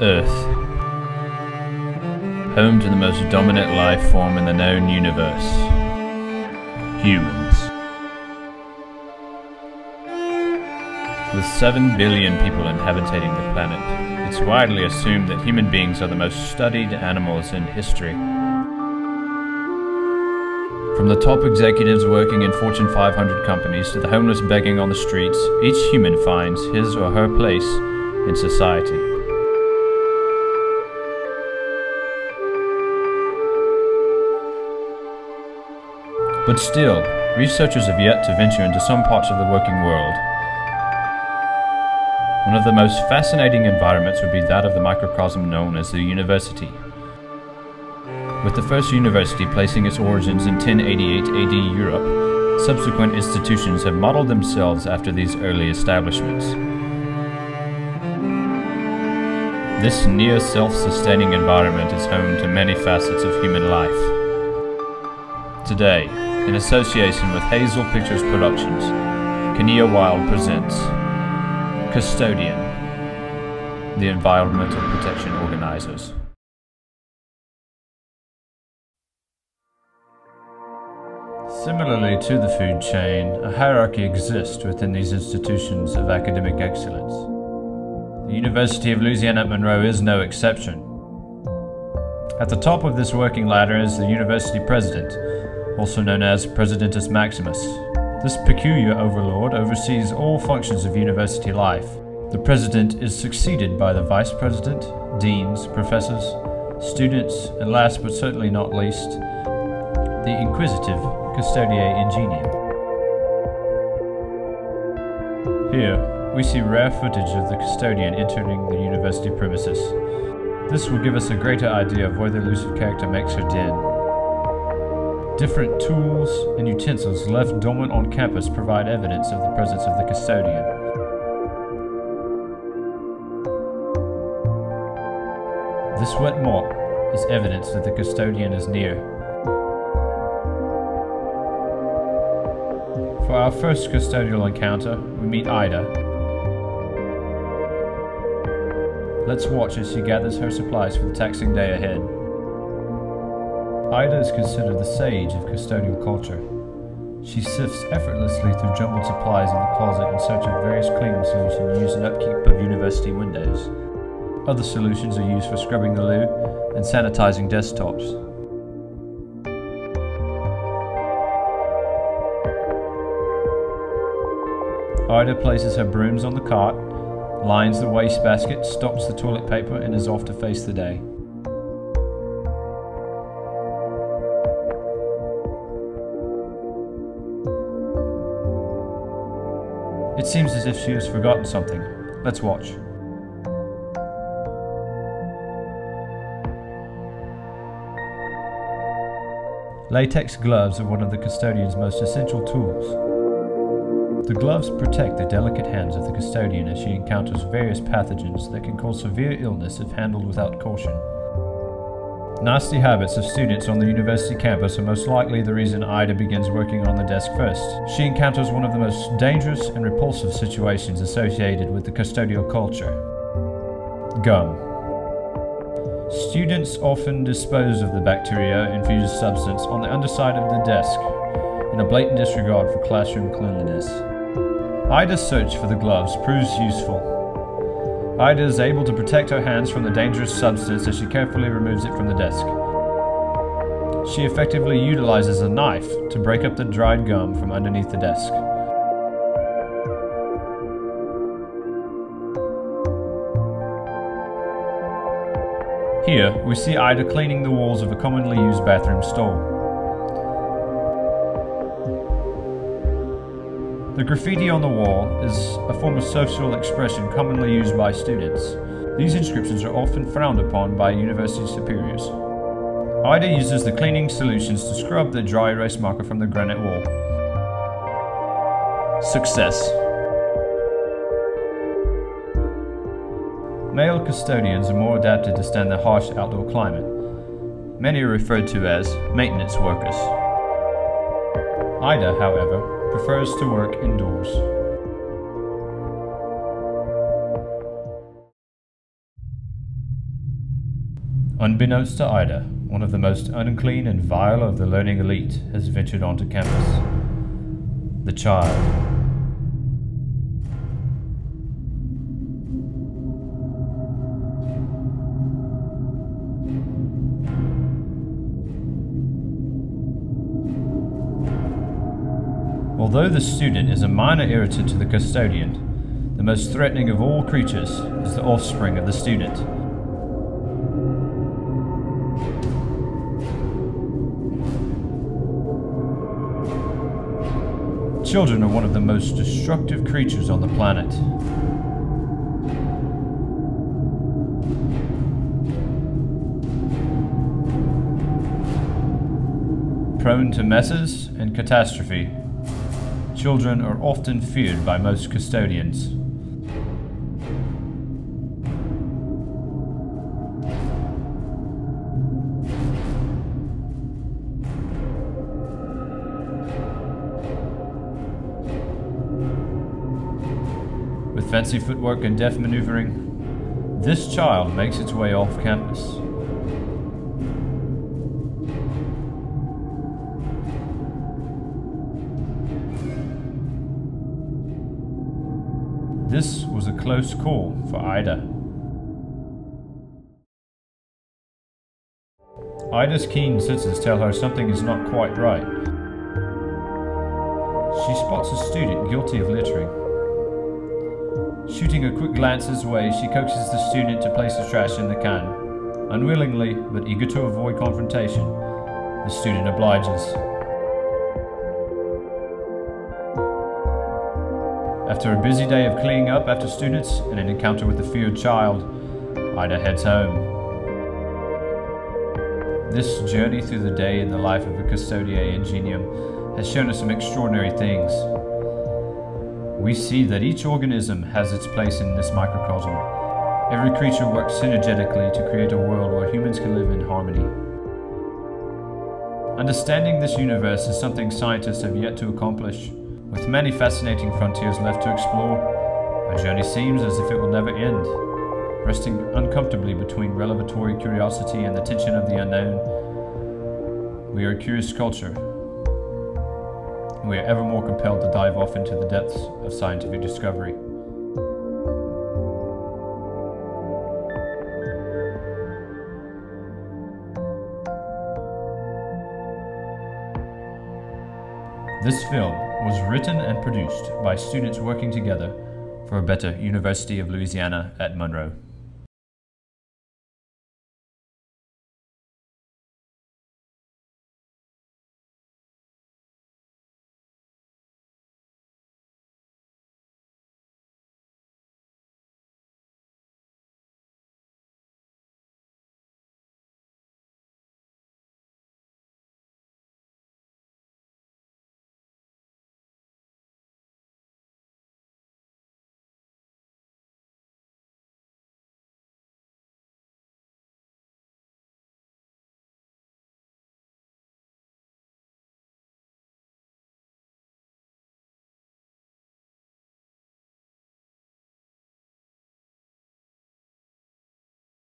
Earth, home to the most dominant life form in the known universe, humans. With 7 billion people inhabiting the planet, it's widely assumed that human beings are the most studied animals in history. From the top executives working in Fortune 500 companies to the homeless begging on the streets, each human finds his or her place in society. But still, researchers have yet to venture into some parts of the working world. One of the most fascinating environments would be that of the microcosm known as the university. With the first university placing its origins in 1088 AD Europe, subsequent institutions have modeled themselves after these early establishments. This near self-sustaining environment is home to many facets of human life. Today, in association with Hazel Pictures Productions, Kenia Wild presents Custodian, the Environmental Protection Organizers. Similarly to the food chain, a hierarchy exists within these institutions of academic excellence. The University of Louisiana at Monroe is no exception. At the top of this working ladder is the university president, also known as Presidentus Maximus. This peculiar overlord oversees all functions of university life. The president is succeeded by the vice president, deans, professors, students, and last but certainly not least, the inquisitive Custodian Ingenium. Here, we see rare footage of the custodian entering the university premises. This will give us a greater idea of where the elusive character makes her den. Different tools and utensils left dormant on campus provide evidence of the presence of the custodian. This wet mop is evidence that the custodian is near. For our first custodial encounter, we meet Ida. Let's watch as she gathers her supplies for the taxing day ahead. Ida is considered the sage of custodial culture. She sifts effortlessly through jumbled supplies in the closet in search of various cleaning solutions used in upkeep of university windows. Other solutions are used for scrubbing the loo and sanitizing desktops. Ida places her brooms on the cart, lines the wastebasket, stocks the toilet paper, and is off to face the day. It seems as if she has forgotten something. Let's watch. Latex gloves are one of the custodian's most essential tools. The gloves protect the delicate hands of the custodian as she encounters various pathogens that can cause severe illness if handled without caution. Nasty habits of students on the university campus are most likely the reason Ida begins working on the desk first. She encounters one of the most dangerous and repulsive situations associated with the custodial culture: gum. Students often dispose of the bacteria-infused substance on the underside of the desk in a blatant disregard for classroom cleanliness. Ida's search for the gloves proves useful. Ida is able to protect her hands from the dangerous substance as she carefully removes it from the desk. She effectively utilizes a knife to break up the dried gum from underneath the desk. Here, we see Ida cleaning the walls of a commonly used bathroom stall. The graffiti on the wall is a form of social expression commonly used by students. These inscriptions are often frowned upon by university superiors. Ida uses the cleaning solutions to scrub the dry erase marker from the granite wall. Success. Male custodians are more adapted to stand the harsh outdoor climate. Many are referred to as maintenance workers. Ida, however, prefers to work indoors. Unbeknownst to Ida, one of the most unclean and vile of the learning elite has ventured onto campus. The child. Although the student is a minor irritant to the custodian, the most threatening of all creatures is the offspring of the student. Children are one of the most destructive creatures on the planet. Prone to messes and catastrophe, children are often feared by most custodians. With fancy footwork and deft maneuvering, this child makes its way off campus. This was a close call for Ida. Ida's keen senses tell her something is not quite right. She spots a student guilty of littering. Shooting a quick glance his way, she coaxes the student to place his trash in the can. Unwillingly, but eager to avoid confrontation, the student obliges. After a busy day of cleaning up after students and an encounter with the feared child, Ida heads home. This journey through the day in the life of a Custodian Ingenium has shown us some extraordinary things. We see that each organism has its place in this microcosm. Every creature works synergetically to create a world where humans can live in harmony. Understanding this universe is something scientists have yet to accomplish. With many fascinating frontiers left to explore, our journey seems as if it will never end. Resting uncomfortably between revelatory curiosity and the tension of the unknown, we are a curious culture. We are ever more compelled to dive off into the depths of scientific discovery. This film was written and produced by students working together for a better University of Louisiana at Monroe.